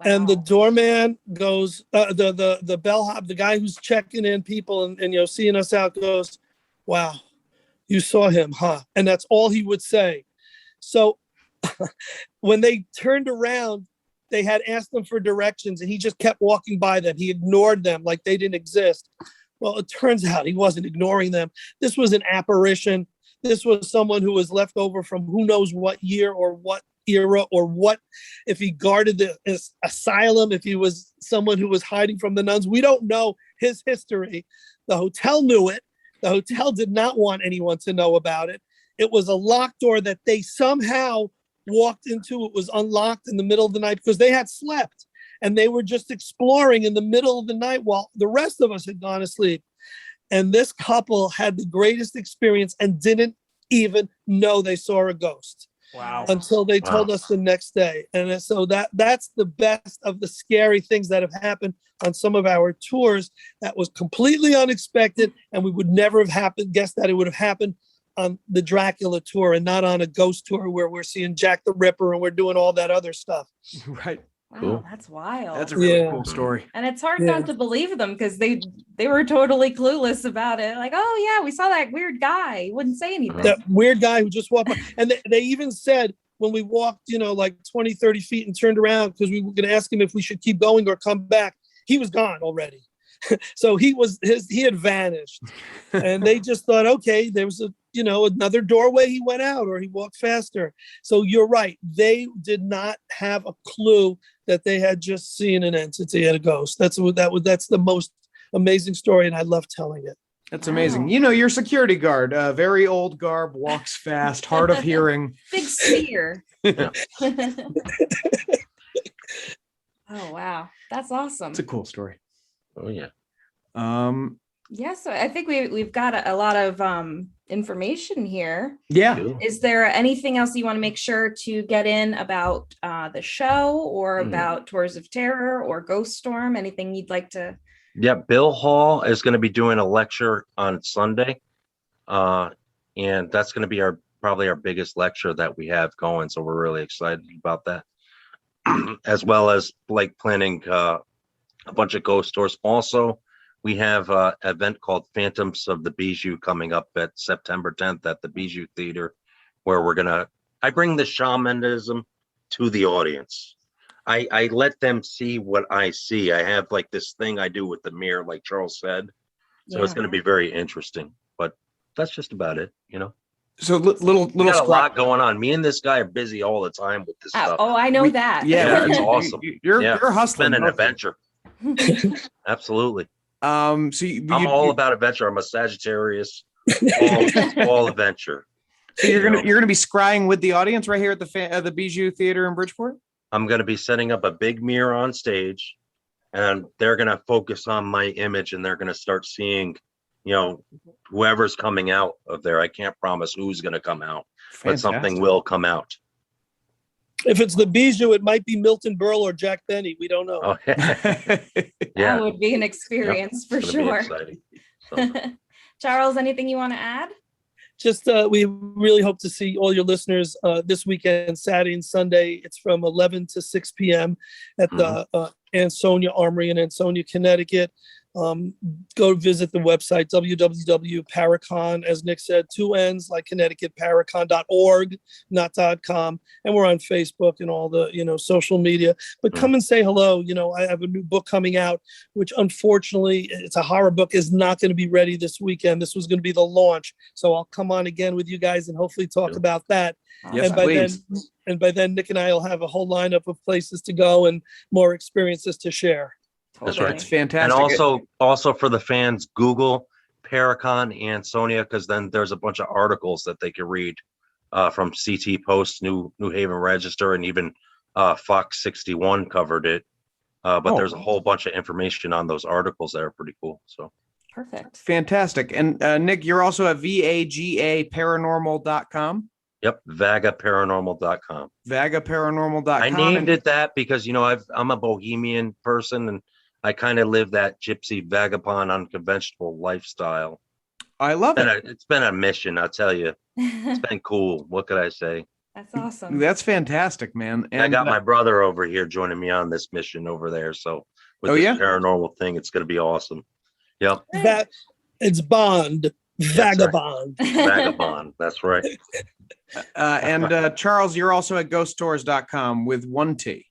And the doorman goes, the bellhop, the guy who's checking in people and seeing us out, goes, "Wow, you saw him, huh?" And that's all he would say. So when they turned around, they had asked him for directions, and he just kept walking by them. He ignored them like they didn't exist. Well, it turns out he wasn't ignoring them. This was an apparition. This was someone who was left over from who knows what year or what era, or what, if he guarded the asylum, if he was someone who was hiding from the nuns. We don't know his history. The hotel knew it. The hotel did not want anyone to know about it. It was a locked door that they somehow walked into. It was unlocked in the middle of the night because they had slept, and they were just exploring in the middle of the night while the rest of us had gone to sleep. And this couple had the greatest experience and didn't even know they saw a ghost.
Wow.
Until they told us the next day. And so that's the best of the scary things that have happened on some of our tours. That was completely unexpected, and we would never have guessed that it would have happened on the Dracula tour and not on a ghost tour where we're seeing Jack the Ripper and we're doing all that other stuff.
Right.
Wow,
Cool.
that's wild.
That's a really cool story.
And it's hard not to believe them because they were totally clueless about it. Like, "Oh yeah, we saw that weird guy. He wouldn't say anything."
That weird guy who just walked by. And they even said when we walked, 20, 30 feet and turned around because we were going to ask him if we should keep going or come back, he was gone already. So he had vanished. And they just thought, okay, there was another doorway, he went out, or he walked faster. So you're right. They did not have a clue that they had just seen an entity and a ghost. That's the most amazing story, and I love telling it.
That's amazing. Your security guard, very old garb, walks fast, hard of hearing.
Big sphere. Oh wow, that's awesome.
It's a cool story.
Oh yeah.
Yeah, so I think we've got a lot of information here.
Yeah.
Is there anything else you want to make sure to get in about the show, or about Tours of Terror or Ghost Storm? Anything you'd like to?
Yeah, Bill Hall is going to be doing a lecture on Sunday, and that's going to be probably our biggest lecture that we have going. So we're really excited about that, as well as planning a bunch of ghost tours. Also, we have an event called Phantoms of the Bijou coming up at September 10th at the Bijou Theater, where I bring the shamanism to the audience. I let them see what I see. I have this thing I do with the mirror, like Charles said. So It's going to be very interesting, but that's just about it,
So little
got a lot going on. Me and this guy are busy all the time with this stuff.
Oh, I know that.
Yeah, it's awesome.
You're hustling.
It's been an adventure. Absolutely.
So
I'm all about adventure. I'm a Sagittarius. All adventure.
So you're gonna be scrying with the audience right here at the Bijou Theater in Bridgeport.
I'm gonna be setting up a big mirror on stage, and they're gonna focus on my image, and they're gonna start seeing, whoever's coming out of there. I can't promise who's gonna come out, but something will come out.
If it's the Bijou, it might be Milton Berle or Jack Benny. We don't know.
Oh,
That
yeah.
would be an experience for
It's gonna be
sure.
exciting. So,
Charles, anything you want to add?
Just we really hope to see all your listeners this weekend, Saturday and Sunday. It's from 11 to 6 p.m. at the Ansonia Armory in Ansonia, Connecticut. Go visit the website, www.ParaConn, as Nick said, 2 N's, like Connecticut, paraconn.org, not .com. And we're on Facebook and all the, social media. But come and say hello. I have a new book coming out, which unfortunately, it's a horror book, is not going to be ready this weekend. This was going to be the launch. So I'll come on again with you guys and hopefully talk about that.
Yes,
and by
please.
by then, Nick and I will have a whole lineup of places to go and more experiences to share.
That's
Totally.
right.
It's fantastic.
and also for the fans, Google ParaConn Ansonia, because then there's a bunch of articles that they can read from CT Post, New Haven Register, and even Fox 61 covered it. But there's a whole bunch of information on those articles that are pretty cool. So
Perfect.
Fantastic. And Nick, you're also at VAGA paranormal.com.
Yep, VagaParanormal.com.
VagaParanormal.com.
I named it that because I'm a bohemian person, and I kind of live that gypsy vagabond unconventional lifestyle.
I love it.
It's been a mission, I'll tell you. It's been cool. What could I say?
That's awesome.
That's fantastic, man. And
I got my brother over here joining me on this mission over there. So with this paranormal thing, it's going to be awesome. Yep.
That it's Bond, Vagabond.
Vagabond. That's right.
And Charles, you're also at ghosttours.com with 1 T.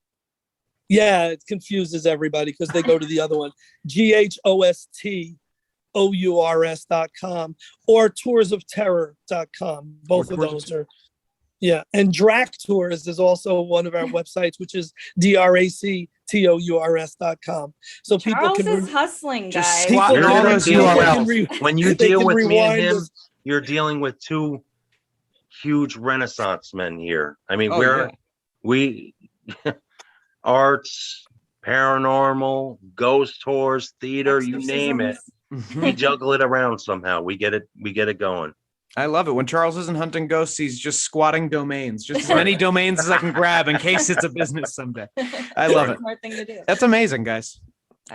Yeah, it confuses everybody because they go to the other one, GHOSTOURS.com or toursofterror.com. Both of those are, yeah. And Drac Tours is also one of our websites, which is DRACTOURS.com. So people
Charles
can
is hustling,
Just
guys.
squat
You're
all
gonna
those
deal
URLs.
with- When you
they
deal
can
with me and
rewind
him,
this-
you're dealing with 2 huge Renaissance men here. I mean,
Oh,
we arts, paranormal, ghost tours, theater, you name it. We juggle it around somehow. We get it going.
I love it. When Charles isn't hunting ghosts, he's just squatting domains, just as many domains as I can grab in case it's a business someday. I love it.
Smart thing to do.
That's amazing, guys.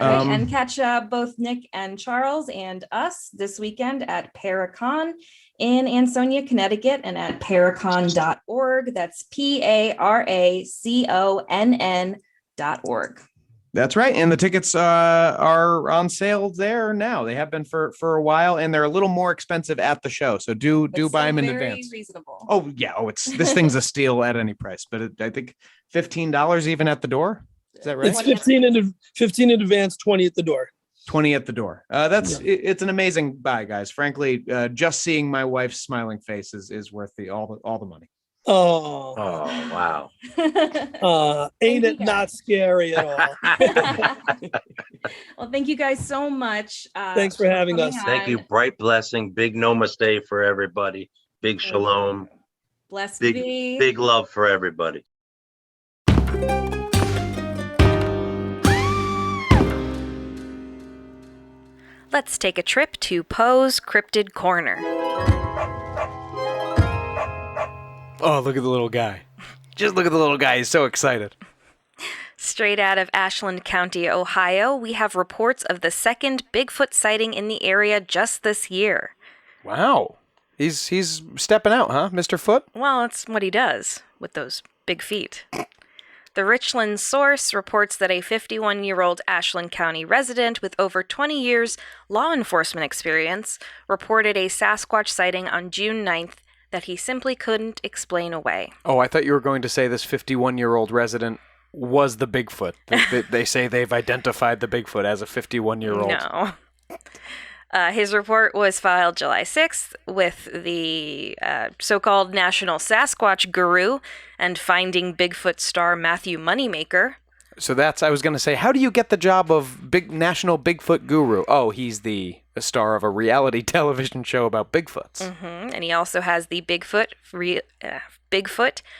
All right, and catch both Nick and Charles and us this weekend at ParaConn in Ansonia, Connecticut, and at paraconn.org. That's ParaConn.org.
That's right. And the tickets are on sale there now. They have been for a while, and they're a little more expensive at the show. So do buy them in advance.
Reasonable.
Oh, yeah. Oh, this thing's a steal at any price, but I think $15 even at the door. Is that right?
It's 15 in advance, 20 at the door.
20 at the door. It's an amazing buy, guys. Frankly, just seeing my wife's smiling face is worth all the money.
Oh,
wow.
Ain't it not scary at all?
Well, thank you guys so much.
Thanks for having us.
coming
Thank you.
on.
Bright blessing. Big namaste for everybody. Big shalom.
Blessed
Big,
be.
big love for everybody.
Let's take a trip to Poe's Cryptid Corner.
Oh, look at the little guy. Just look at the little guy. He's so excited.
Straight out of Ashland County, Ohio, we have reports of the second Bigfoot sighting in the area just this year.
Wow. He's stepping out, huh, Mr. Foot?
Well, that's what he does with those big feet. The Richland Source reports that a 51-year-old Ashland County resident with over 20 years law enforcement experience reported a Sasquatch sighting on June 9th that he simply couldn't explain away.
Oh, I thought you were going to say this 51-year-old resident was the Bigfoot. They say they've identified the Bigfoot as a 51-year-old.
No. His report was filed July 6th with the so-called National Sasquatch Guru and Finding Bigfoot star Matthew Moneymaker.
So I was going to say, how do you get the job of National Bigfoot Guru? Oh, he's the star of a reality television show about Bigfoots.
Mm-hmm. And he also has the Bigfoot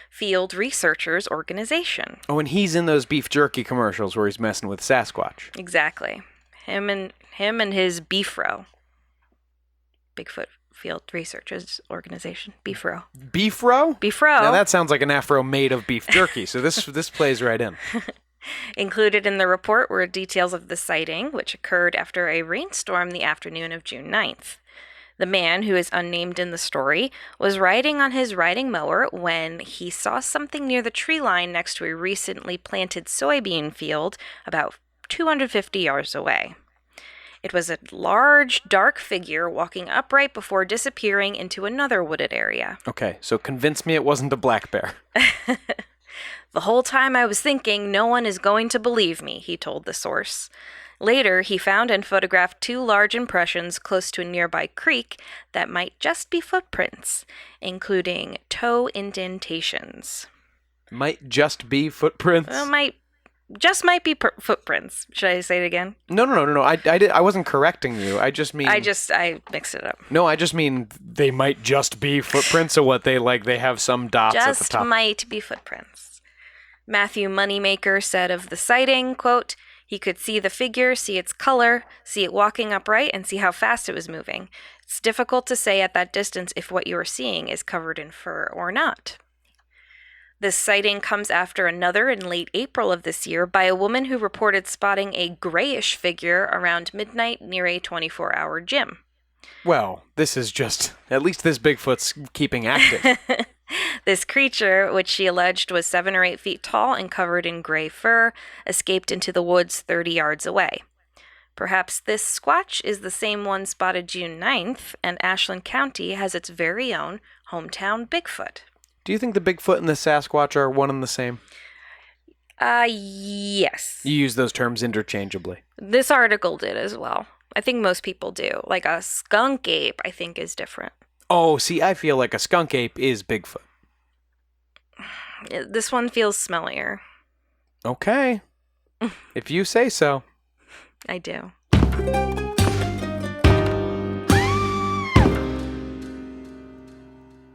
Field Researchers Organization.
Oh, and he's in those beef jerky commercials where he's messing with Sasquatch.
Exactly. Him and his beef row. Bigfoot Field Researchers Organization, BFRO.
Beefro?
BFRO.
Now that sounds like an afro made of beef jerky, so this plays right in.
Included in the report were details of the sighting, which occurred after a rainstorm the afternoon of June 9th. The man, who is unnamed in the story, was riding on his riding mower when he saw something near the tree line next to a recently planted soybean field about 250 yards away. It was a large, dark figure walking upright before disappearing into another wooded area.
Okay, so convince me it wasn't a black bear.
The whole time I was thinking, no one is going to believe me, he told the source. Later, he found and photographed 2 large impressions close to a nearby creek that might just be footprints, including toe indentations.
Might just be footprints?
Might be footprints. Should I say it again?
No. I wasn't correcting you. I
mixed it up.
No, I just mean they might just be footprints. So what they have some dots at the top.
Just might be footprints. Matthew Moneymaker said of the sighting, quote, "He could see the figure, see its color, see it walking upright, and see how fast it was moving. It's difficult to say at that distance if what you are seeing is covered in fur or not." This sighting comes after another in late April of this year by a woman who reported spotting a grayish figure around midnight near a 24-hour gym.
Well, this is just, at least this Bigfoot's keeping active.
This creature, which she alleged was 7 or 8 feet tall and covered in gray fur, escaped into the woods 30 yards away. Perhaps this squatch is the same one spotted June 9th, and Ashland County has its very own hometown Bigfoot.
Do you think the Bigfoot and the Sasquatch are one and the same?
Yes.
You use those terms interchangeably.
This article did as well. I think most people do. Like a skunk ape, I think, is different.
Oh, see, I feel like a skunk ape is Bigfoot.
This one feels smellier.
Okay. If you say so.
I do.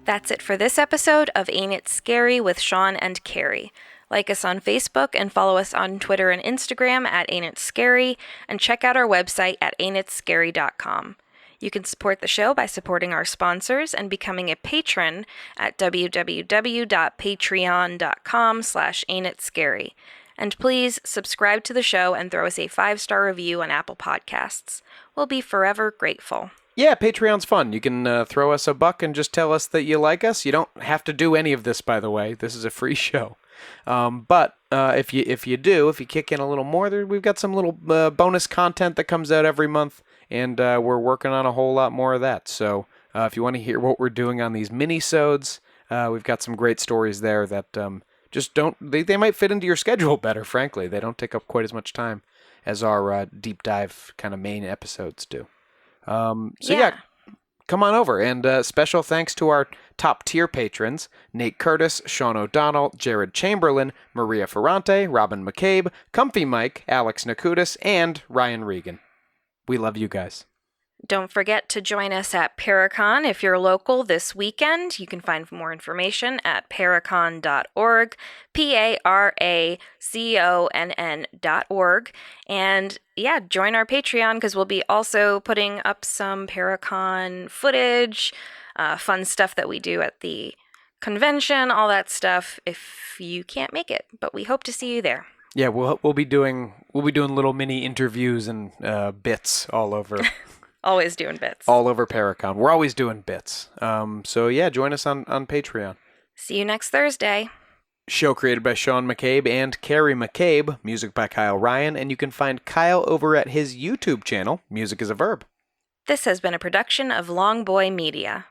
That's it for this episode of Ain't It Scary with Sean and Carrie. Like us on Facebook and follow us on Twitter and Instagram at Ain't It Scary, and check out our website at ain'titscary.com. You can support the show by supporting our sponsors and becoming a patron at www.patreon.com/ain'titscary. And please subscribe to the show and throw us a 5-star review on Apple Podcasts. We'll be forever grateful.
Yeah, Patreon's fun. You can throw us $1 and just tell us that you like us. You don't have to do any of this, by the way. This is a free show. But if you kick in a little more, we've got some little bonus content that comes out every month, and we're working on a whole lot more of that. So if you want to hear what we're doing on these mini-sodes, we've got some great stories there that just don't... They might fit into your schedule better, frankly. They don't take up quite as much time as our deep dive kind of main episodes do. So come on over, and special thanks to our top tier patrons: Nate Curtis, Sean O'Donnell, Jared Chamberlain, Maria Ferrante, Robin McCabe, Comfy Mike, Alex Nakutis, and Ryan Regan. We love you guys.
Don't forget to join us at ParaConn if you're local this weekend. You can find more information at paracon.org, ParaConn.org. And yeah, join our Patreon, because we'll be also putting up some ParaConn footage, fun stuff that we do at the convention, all that stuff, if you can't make it. But we hope to see you there.
Yeah, we'll be doing little mini interviews and bits all over.
Always doing bits.
All over ParaConn. We're always doing bits. So yeah, join us on Patreon.
See you next Thursday.
Show created by Sean McCabe and Carrie McCabe. Music by Kyle Ryan. And you can find Kyle over at his YouTube channel, Music is a Verb.
This has been a production of Long Boy Media.